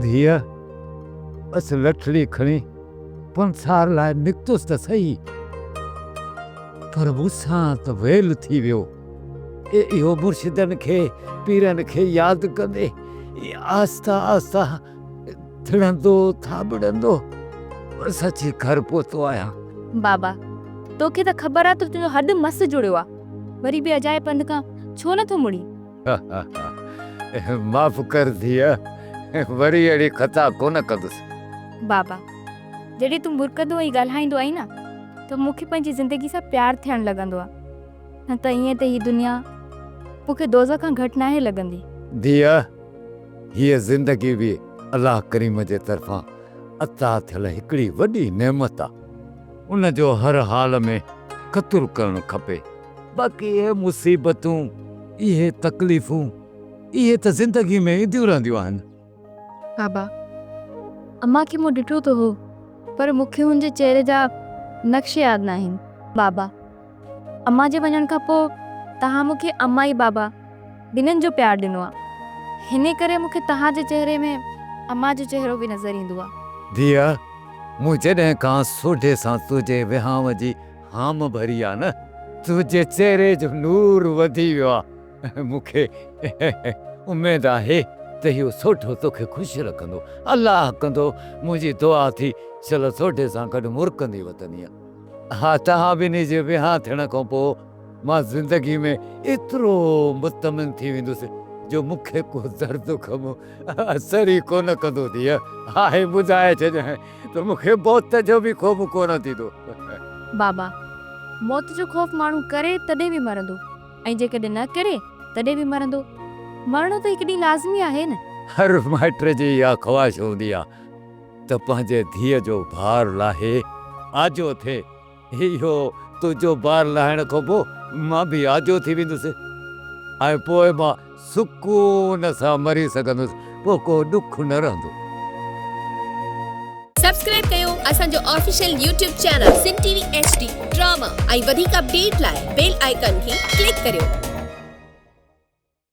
धीअ बस लठड़ी खणी पंसार लाइ निकितुसि त सही, पर मूंसां त वेल थी वियो। इहो मुर्शिदनि खे पीरनि खे यादि कंदे आस्ता आस्ता थिड़ंदो थाबड़ंदो बस अची घर पहुतो आहियां। बाबा तोखे त ख़बर आहे त तुंहिंजो हॾु मस जुड़ियो आहे, वरी बि अजाए पंध खां छो नथो मुड़ी? माफ़ कर धीअ, वरी अहिड़ी खता कोन कंदुसि। बाबा जॾहिं तूं मुरकंदो ऐं ॻाल्हाईंदो आई न त मूंखे पंहिंजी ज़िंदगी सां प्यारु थियणु लॻंदो आहे, न त ईअं त हीअ दुनिया मूंखे दोज़ख खां घटि नाहे लॻंदी। धीअ हीअ ज़िंदगी बि अलाह करीम जे तरफ़ां अता थियल हिकिड़ी वॾी नेमत आहे, उन जो हर हाल में क़तुरु करणु खपे। बाक़ी इहे मुसीबतूं इहे तकलीफ़ूं इहे त ज़िंदगी में ईंदियूं रहंदियूं आहिनि। बाबा अम्मा खे मूं ॾिठो त हो, पर मूंखे हुनजे चहिरे जा नक्श यादि न आहिनि। बाबा अम्मा जे वञण खां पोइ तव्हां मूंखे अम्मा ई बाबा ॿिन्हिनि जो प्यारु ॾिनो आहे, हिन करे मूंखे तव्हांजे चहिरे में अम्मा जो चहिरो बि नज़र ईंदो आहे। धीअ मूं जॾहिं खां सोढे सां तुंहिंजे विहांव जी हाम भरी आहे न, तुंहिंजे चहिरे जो नूर वधी वियो आहे। मूंखे उमेदु आहे त इहो सोढो तोखे ख़ुशि रखंदो। अलाह कंदो मुंहिंजी दुआ थी चलो सोढे सां गॾु मुरकंदी वतनीअ। हा तव्हां ॿिन्ही जे विहांउ थियण खां पोइ मां ज़िंदगी में एतिरो मुतमिन थी वेंदुसि जो मूंखे को दर्द ग़म असर ई कोन कंदो। धीअ हाणे ॿुधाए छॾिजांइ त मूंखे मौत जो बि ख़ौफ़ कोन थींदो। बाबा मौत जो ख़ौफ़ माण्हू करे तॾहिं बि मरंदो, ऐं जेकॾहिं न करे तॾहिं बि मरंदो। मरणो त हिकु ॾींहुं लाज़मी आहे न। हर माइट जी इहा ख़्वाहिश हूंदी आहे त पंहिंजे धीअ जो भार लाहे आजो थिए। इहो तुंहिंजो भार लाहिण खां पोइ मां बि आजो थी वेंदुसि ऐं पोइ मां सुकून सां मरी सघंदुसि, पोइ को ॾुख न रहंदो। सब्सक्राइब कयो असांजो official YouTube channel Sindh TV HD drama ऐं वधीक अपडेट लाइ बेल आइकन खे क्लिक करियो।